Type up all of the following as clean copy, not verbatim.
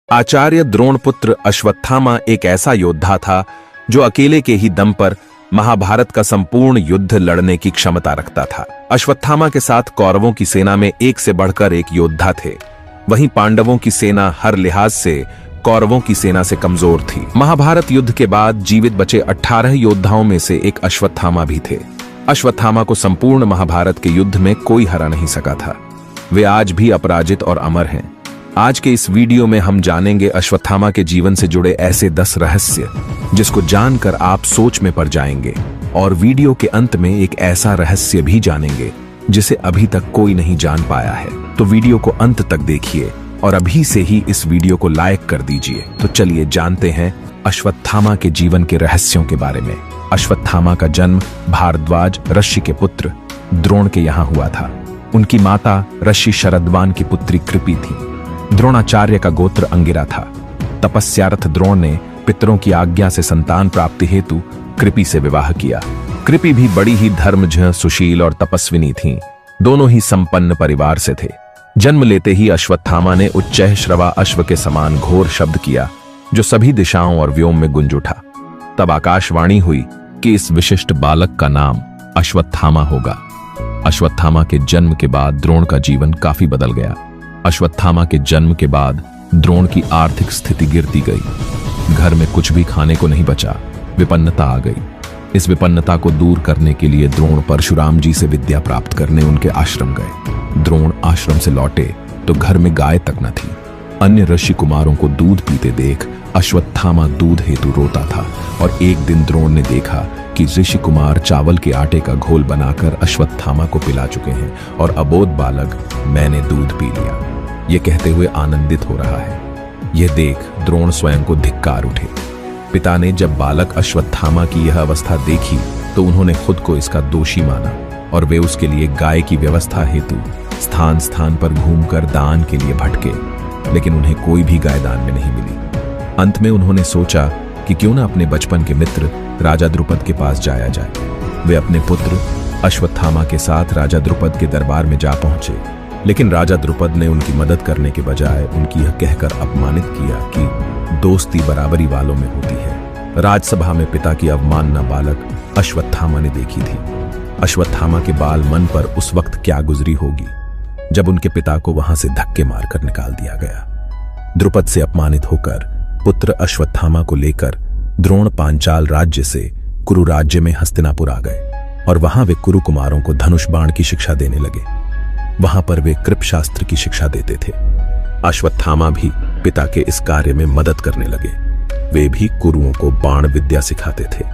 आचार्य द्रोणपुत्र अश्वत्थामा एक ऐसा योद्धा था जो अकेले के ही दम पर महाभारत का संपूर्ण युद्ध लड़ने की क्षमता रखता था। अश्वत्थामा के साथ कौरवों की सेना में एक से बढ़कर एक योद्धा थे। वहीं पांडवों की सेना हर लिहाज से कौरवों की सेना से कमजोर थी। महाभारत युद्ध के बाद जीवित बचे 18 योद्धाओं में से एक अश्वत्थामा भी थे। अश्वत्थामा को संपूर्ण महाभारत के युद्ध में कोई हरा नहीं सका था। वे आज भी अपराजित और अमर हैं। आज के इस वीडियो में हम जानेंगे अश्वत्थामा के जीवन से जुड़े ऐसे 10 रहस्य जिसको जानकर आप सोच में पड़ जाएंगे, और वीडियो के अंत में एक ऐसा रहस्य भी जानेंगे जिसे अभी तक कोई नहीं जान पाया है। तो वीडियो को अंत तक देखिए और अभी से ही इस वीडियो को लाइक कर दीजिए। तो चलिए जानते हैं अश्वत्थामा के जीवन के रहस्यों के बारे में। अश्वत्थामा का जन्म भारद्वाज ऋषि के पुत्र द्रोण के यहाँ हुआ था। उनकी माता ऋषि शरद्वान की पुत्री कृपि थी। द्रोणाचार्य का गोत्र अंगिरा था। तपस्यार्थ द्रोण ने पितरों की आज्ञा से संतान प्राप्ति हेतु कृपि से विवाह किया। कृपि भी बड़ी ही धर्मज्ञ, सुशील और तपस्विनी थीं। दोनों ही संपन्न परिवार से थे। जन्म लेते ही अश्वत्थामा ने उच्चैः श्रवा अश्व के समान घोर शब्द किया जो सभी दिशाओं और व्योम में गुंज उठा। तब आकाशवाणी हुई कि इस विशिष्ट बालक का नाम अश्वत्थामा होगा। अश्वत्थामा के जन्म के बाद द्रोण का जीवन काफी बदल गया। अश्वत्थामा के जन्म के बाद द्रोण की आर्थिक स्थिति गिरती गई। घर में कुछ भी खाने को नहीं बचा। विपन्नता आ गई। इस विपन्नता को दूर करने के लिए द्रोण परशुराम जी से विद्या प्राप्त करने उनके आश्रम गए। द्रोण आश्रम से लौटे तो घर में गाय तक न थी। अन्य ऋषि कुमारों को दूध पीते देख अश्वत्थामा दूध हेतु रोता था, और एक दिन द्रोण ने देखा कि ऋषि कुमार चावल के आटे का घोल बनाकर अश्वत्थामा को पिला चुके हैं और अबोध बालक मैंने दूध पी लिया ये कहते हुए आनंदित हो रहा है। यह देख द्रोण स्वयं को धिक्कार उठे। पिता ने जब बालक अश्वत्थामा की यह अवस्था देखी तो उन्होंने खुद को इसका दोषी माना और वे उसके लिए गाय की व्यवस्था हेतु स्थान स्थान पर घूमकर दान के लिए भटके, लेकिन उन्हें कोई भी गाय दान में नहीं मिली। अंत में उन्होंने सोचा कि क्यों न अपने बचपन के मित्र राजा द्रुपद के पास जाया जाए। वे अपने पुत्र अश्वत्थामा के साथ राजा द्रुपद के दरबार में जा पहुंचे, लेकिन राजा द्रुपद ने उनकी मदद करने के बजाय उनकी यह कहकर अपमानित किया कि दोस्ती बराबरी वालों में होती है। राजसभा में पिता की अवमानना बालक अश्वत्थामा ने देखी थी। अश्वत्थामा के बाल मन पर उस वक्त क्या गुजरी होगी जब उनके पिता को वहां से धक्के मारकर निकाल दिया गया। द्रुपद से अपमानित होकर पुत्र अश्वत्थामा को लेकर द्रोण पांचाल राज्य से कुरु राज्य में हस्तिनापुर आ गए और वहां वे कुरु कुमारों को धनुष बाण की शिक्षा देने लगे। वहां पर वे कृप शास्त्र की शिक्षा देते थे। अश्वत्थामा भी पिता के इस कार्य में मदद करने लगे। वे भी कुरुओं को बाण विद्या सिखाते थे।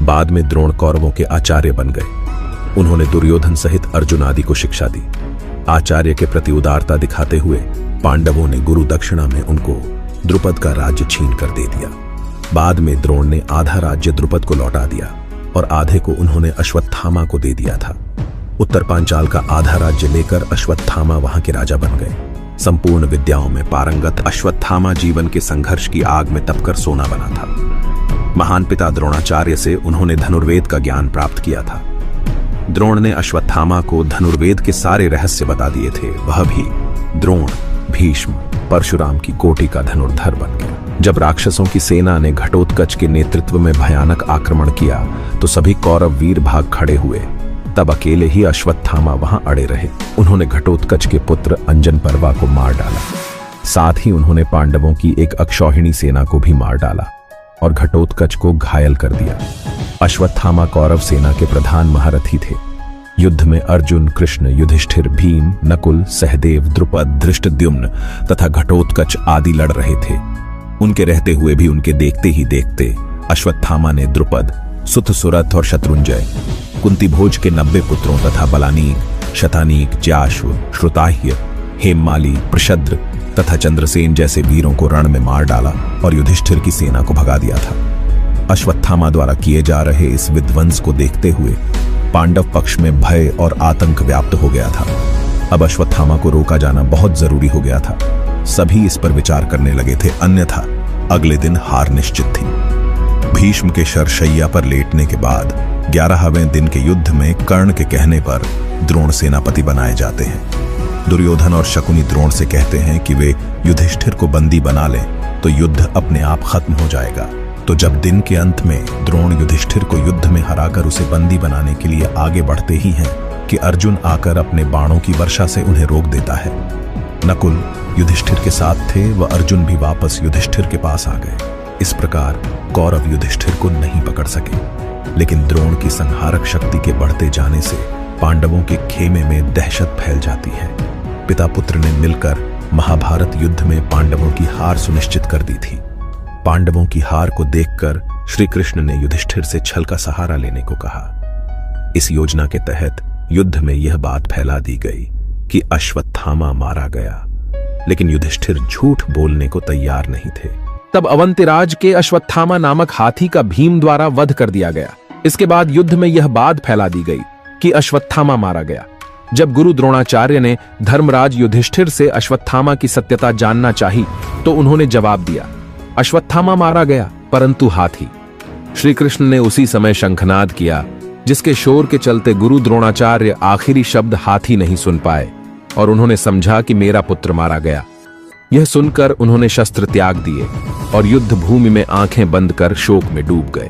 बाद में द्रोण कौरवों के आचार्य बन गए। उन्होंने दुर्योधन सहित अर्जुन आदि को शिक्षा दी। आचार्य के प्रति उदारता दिखाते हुए पांडवों ने गुरु दक्षिणा में उनको द्रुपद का राज्य छीन कर दे दिया। बाद में द्रोण ने आधा राज्य द्रुपद को लौटा दिया और आधे को उन्होंने अश्वत्थामा को दे दिया था। उत्तर पांचाल का आधा राज्य लेकर अश्वत्थामा वहां के राजा बन गए। संपूर्ण विद्याओं में पारंगत अश्वत्थामा जीवन के संघर्ष की आग में तपकर सोना बना था। महान पिता द्रोणाचार्य से उन्होंने धनुर्वेद का ज्ञान प्राप्त किया था। द्रोण ने अश्वत्थामा को धनुर्वेद के सारे रहस्य बता दिए थे। वह भी द्रोण भीष्म परशुराम की कोटि का धनुर्धर बन गया। जब राक्षसों की सेना ने घटोत्कच के नेतृत्व में भयानक आक्रमण किया तो सभी कौरव वीर भाग खड़े हुए। तब अकेले ही अश्वत्थामा वहां अड़े रहे। उन्होंने घटोत्कच के पुत्र अंजन पर्वा को मार डाला। साथ ही उन्होंने पांडवों की एक अक्षौहिणी सेना को भी मार डाला और घटोत्कच को घायल कर दिया। अश्वत्थामा कौरव सेना के प्रधान महारथी थे। युद्ध में अर्जुन, कृष्ण, युधिष्ठिर, भीम, नकुल, सहदेव, द्रुपद, धृष्टद्युम्न तथा घटोत्कच आदि लड़ रहे थे। उनके रहते हुए भी उनके देखते ही देखते अश्वत्थामा ने द्रुपद, सुत, सुरथ और शत्रुंजय, कुंती भोज के 90 पुत्रों तथा बलानीक, शतानीक, ज्याश्व, श्रुताह्य, हेममाली, प्रशद्र तथा चंद्रसेन जैसे वीरों को रण में मार डाला और युधिष्ठिर की सेना को भगा दिया था। अश्वत्थामा द्वारा किए जा रहे इस विध्वंस को देखते हुए पांडव पक्ष में भय और आतंक व्याप्त हो गया था। अब अश्वत्थामा को रोका जाना बहुत जरूरी हो गया था। सभी इस पर विचार करने लगे थे, अन्यथा अगले दिन हार निश्चित थी। भीष्म के शरशैया पर लेटने के बाद 11वें दिन के युद्ध में कर्ण के कहने पर द्रोण सेनापति बनाए जाते हैं। दुर्योधन और शकुनी द्रोण से कहते हैं कि वे युधिष्ठिर को बंदी बना लें तो युद्ध अपने आप खत्म हो जाएगा। तो जब दिन के अंत में द्रोण युधिष्ठिर को युद्ध में हराकर उसे बंदी बनाने के लिए आगे बढ़ते ही हैं कि अर्जुन आकर अपने बाणों की वर्षा से उन्हें रोक देता है। नकुल युधिष्ठिर के साथ थे, वह अर्जुन भी वापस युधिष्ठिर के पास आ गए। इस प्रकार कौरव युधिष्ठिर को नहीं पकड़ सके, लेकिन द्रोण की संहारक शक्ति के बढ़ते जाने से पांडवों के खेमे में दहशत फैल जाती है। पिता पुत्र ने मिलकर महाभारत युद्ध में पांडवों की हार सुनिश्चित कर दी थी। पांडवों की हार को देखकर श्री कृष्ण ने युधिष्ठिर से छल का सहारा लेने को कहा। इस योजना के तहत युद्ध में यह बात फैला दी गई कि अश्वत्थामा मारा गया, लेकिन युधिष्ठिर झूठ बोलने को तैयार नहीं थे। तब अवंतिराज के अश्वत्थामा नामक हाथी का भीम द्वारा वध कर दिया गया। इसके बाद युद्ध में यह बात फैला दी गई कि अश्वत्थामा मारा गया। जब गुरु द्रोणाचार्य ने धर्मराज युधिष्ठिर से अश्वत्थामा की सत्यता जानना चाही तो उन्होंने जवाब दिया, अश्वत्थामा मारा गया परंतु हाथी। श्री कृष्ण ने उसी समय शंखनाद किया, जिसके शोर के चलते गुरु द्रोणाचार्य आखिरी शब्द हाथी नहीं सुन पाए और उन्होंने समझा कि मेरा पुत्र मारा गया। यह सुनकर उन्होंने शस्त्र त्याग दिए और युद्ध भूमि में आंखें बंद कर शोक में डूब गए।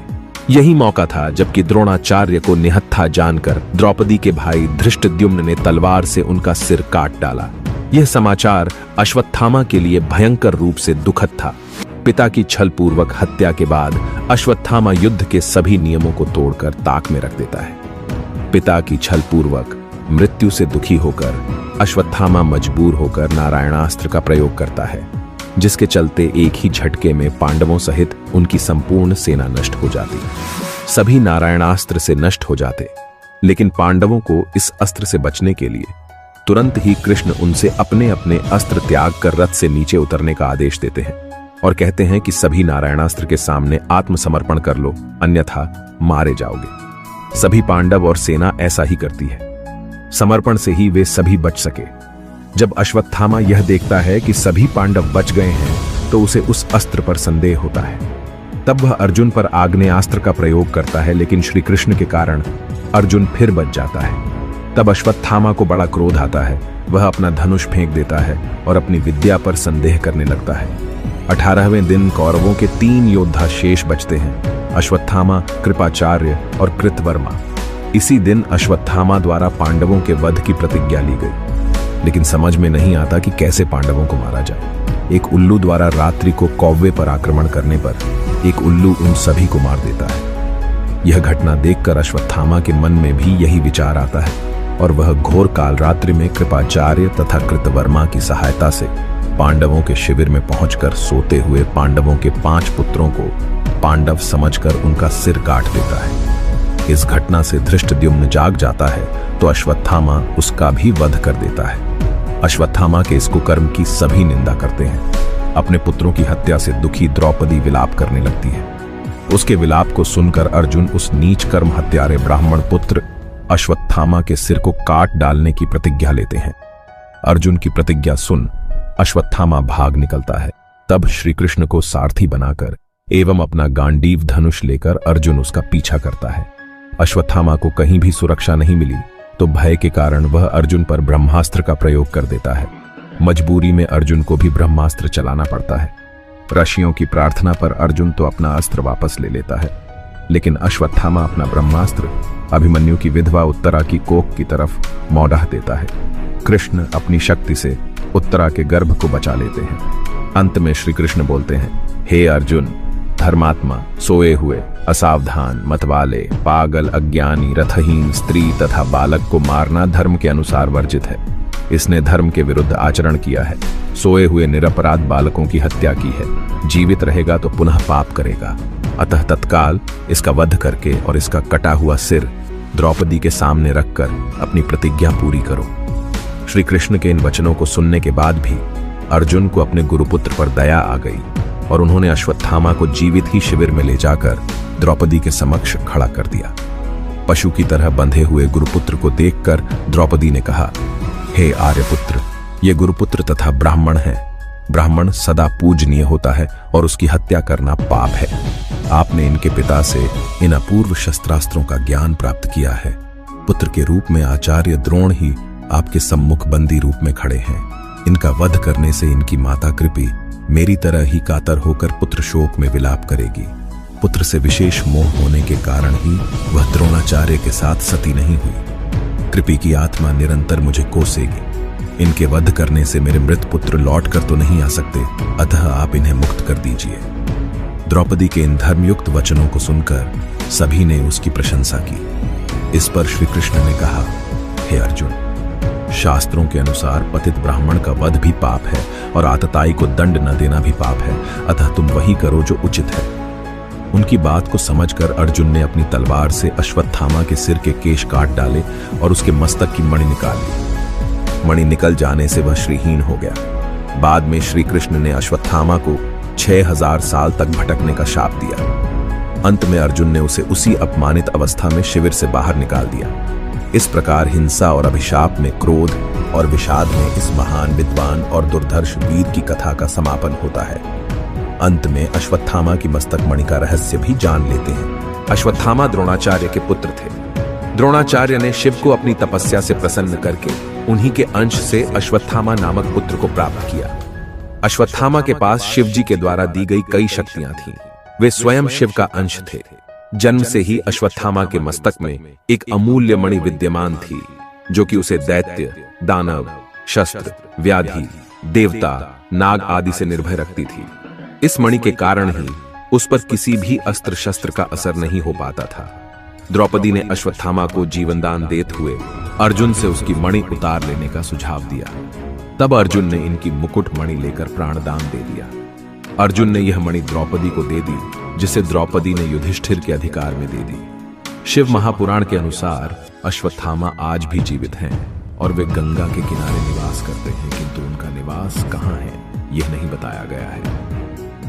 यही मौका था जबकि द्रोणाचार्य को निहत्था जानकर द्रौपदी के भाई धृष्टद्युम्न ने तलवार से उनका सिर काट डाला। यह समाचार अश्वत्थामा के लिए भयंकर रूप से दुखद था। पिता की छलपूर्वक हत्या के बाद अश्वत्थामा युद्ध के सभी नियमों को तोड़कर ताक में रख देता है। पिता की छलपूर्वक मृत्यु से दुखी होकर अश्वत्थामा मजबूर होकर नारायणास्त्र का प्रयोग करता है, जिसके चलते एक ही झटके में पांडवों सहित उनकी संपूर्ण सेना नष्ट हो जाती। सभी नारायणास्त्र से नष्ट हो जाते, लेकिन पांडवों को इस अस्त्र से बचने के लिए तुरंत ही कृष्ण उनसे अपने अपने अस्त्र त्याग कर रथ से नीचे उतरने का आदेश देते हैं और कहते हैं कि सभी नारायणास्त्र के सामने आत्मसमर्पण कर लो, अन्यथा मारे जाओगे। सभी पांडव और सेना ऐसा ही करती है। समर्पण से ही वे सभी बच सके। जब अश्वत्थामा यह देखता है कि सभी पांडव बच गए हैं तो उसे उस अस्त्र पर संदेह होता है। तब वह अर्जुन पर आग्नेयास्त्र का प्रयोग करता है, लेकिन श्री कृष्ण के कारण अर्जुन फिर बच जाता है। तब अश्वत्थामा को बड़ा क्रोध आता है। वह अपना धनुष फेंक देता है और अपनी विद्या पर संदेह करने लगता है। 18वें दिन कौरवों के 3 योद्धा शेष बचते हैं, अश्वत्थामा, कृपाचार्य और कृतवर्मा। इसी दिन अश्वत्थामा द्वारा पांडवों के वध की प्रतिज्ञा ली गई, लेकिन समझ में नहीं आता कि कैसे पांडवों को मारा जाए। एक उल्लू द्वारा रात्रि को कौवे पर आक्रमण करने पर एक उल्लू उन सभी को मार देता है। यह घटना देखकर अश्वत्थामा के मन में भी यही विचार आता है और वह घोर काल रात्रि में कृपाचार्य तथा कृतवर्मा की सहायता से पांडवों के शिविर में पहुंचकर सोते हुए पांडवों के 5 पुत्रों को पांडव समझकर उनका सिर काट देता है। इस घटना से धृष्टद्युम्न जाग जाता है तो अश्वत्थामा उसका भी वध कर देता है। अश्वत्थामा के इस कुकर्म की सभी निंदा करते हैं। अपने पुत्रों की हत्या से दुखी द्रौपदी विलाप करने लगती है। उसके विलाप को सुनकर अर्जुन उस नीच कर्म हत्यारे ब्राह्मण पुत्र अश्वत्थामा के सिर को काट डालने की प्रतिज्ञा लेते हैं। अर्जुन की प्रतिज्ञा सुन अश्वत्थामा भाग निकलता है। तब श्री कृष्ण को सारथी बनाकर एवं अपना गांडीव धनुष लेकर अर्जुन उसका पीछा करता है। अश्वत्थामा को कहीं भी सुरक्षा नहीं मिली तो भय के कारण वह अर्जुन पर ब्रह्मास्त्र का प्रयोग कर देता है। मजबूरी में अर्जुन को भी ब्रह्मास्त्र चलाना पड़ता है। ऋषियों की प्रार्थना पर अर्जुन तो अपना अस्त्र वापस ले लेता है, लेकिन अश्वत्थामा अपना ब्रह्मास्त्र अभिमन्यु की विधवा उत्तरा की कोख की तरफ मौढ़ा देता है। कृष्ण अपनी शक्ति से उत्तरा के गर्भ को बचा लेते हैं। अंत में श्री कृष्ण बोलते हैं, हे अर्जुन, धर्मात्मा, सोए हुए, असावधान, मतवाले, पागल, अज्ञानी, रथहीन, स्त्री तथा बालक को मारना धर्म के अनुसार वर्जित है। इसने धर्म के विरुद्ध आचरण किया है। सोए हुए निरपराध बालकों की हत्या की है। जीवित रहेगा तो पुनः पाप करेगा। अतः तत्काल इसका वध करके और इसका कटा हुआ सिर द्रौपदी के सामने रखकर अपनी प्रतिज्ञा पूरी करो। श्री कृष्ण के इन वचनों को सुनने के बाद भी अर्जुन को अपने गुरुपुत्र पर दया आ गई और उन्होंने अश्वत्थामा को जीवित ही शिविर में ले जाकर द्रौपदी के समक्ष खड़ा कर दिया। पशु की तरह बंधे हुए गुरुपुत्र को देखकर द्रौपदी ने कहा, हे आर्यपुत्र, ये गुरुपुत्र तथा ब्राह्मण है। ब्राह्मण सदा पूजनीय होता है और उसकी हत्या करना पाप है। आपने इनके पिता से इन अपूर्व शस्त्रास्त्रों का ज्ञान प्राप्त किया है। पुत्र के रूप में आचार्य द्रोण ही आपके सम्मुख बंदी रूप में खड़े हैं। इनका वध करने से इनकी माता कृपि मेरी तरह ही कातर होकर पुत्र शोक में विलाप करेगी। पुत्र से विशेष मोह होने के कारण ही वह द्रोणाचार्य के साथ सती नहीं हुई। कृपि की आत्मा निरंतर मुझे कोसेगी। इनके वध करने से मेरे मृत पुत्र लौट कर तो नहीं आ सकते, अतः आप इन्हें मुक्त कर दीजिए। द्रौपदी के इन धर्मयुक्त वचनों को सुनकर सभी ने उसकी प्रशंसा की। इस पर श्री कृष्ण ने कहा, हे अर्जुन, शास्त्रों के अनुसार पतित ब्राह्मण का वध भी पाप है और आतताई को दंड न देना भी पाप है, अतः तुम वही करो जो उचित है। उनकी बात को समझकर अर्जुन ने अपनी तलवार से अश्वत्थामा के सिर के केश काट डाले और उसके मस्तक की मणि निकाल ली। मणि निकल जाने से वह श्रीहीन हो गया। बाद में श्री कृष्ण ने अश्वत्थामा को 6000 साल तक भटकने का शाप दिया। अंत में अर्जुन ने उसे उसी अपमानित अवस्था में शिविर से बाहर निकाल दिया। इस प्रकार हिंसा और अभिशाप में क्रोध और विषाद में इस महान विद्वान और दुर्धर्ष वीर की कथा का समापन होता है। अंत में अश्वत्थामा की मस्तक मणि का रहस्य भी जान लेते हैं। अश्वत्थामा द्रोणाचार्य के पुत्र थे। द्रोणाचार्य ने शिव को अपनी तपस्या से प्रसन्न करके उन्हीं के अंश से अश्वत्थामा नामक पुत्र को प्राप्त किया। अश्वत्थामा के पास शिव जी के द्वारा दी गई कई शक्तियां थीं। वे स्वयं शिव का अंश थे। जन्म से ही अश्वत्थामा के मस्तक में एक अमूल्य मणि विद्यमान थी, जो कि उसे दैत्य, दानव, शस्त्र, व्याधि, देवता, नाग आदि से निर्भय रखती थी। इस मणि के कारण ही उस पर किसी भी अस्त्र शस्त्र का असर नहीं हो पाता था। द्रौपदी ने अश्वत्थामा को जीवनदान देते हुए अर्जुन से उसकी मणि उतार लेने का सुझाव दिया। तब अर्जुन ने इनकी मुकुट मणि लेकर प्राणदान दे दिया। अर्जुन ने यह मणि द्रौपदी को दे दी, जिसे द्रौपदी ने युधिष्ठिर के अधिकार में दे दी। शिव महापुराण के अनुसार अश्वत्थामा आज भी जीवित हैं और वे गंगा के किनारे निवास करते हैं, किंतु उनका निवास कहाँ है यह नहीं बताया गया है।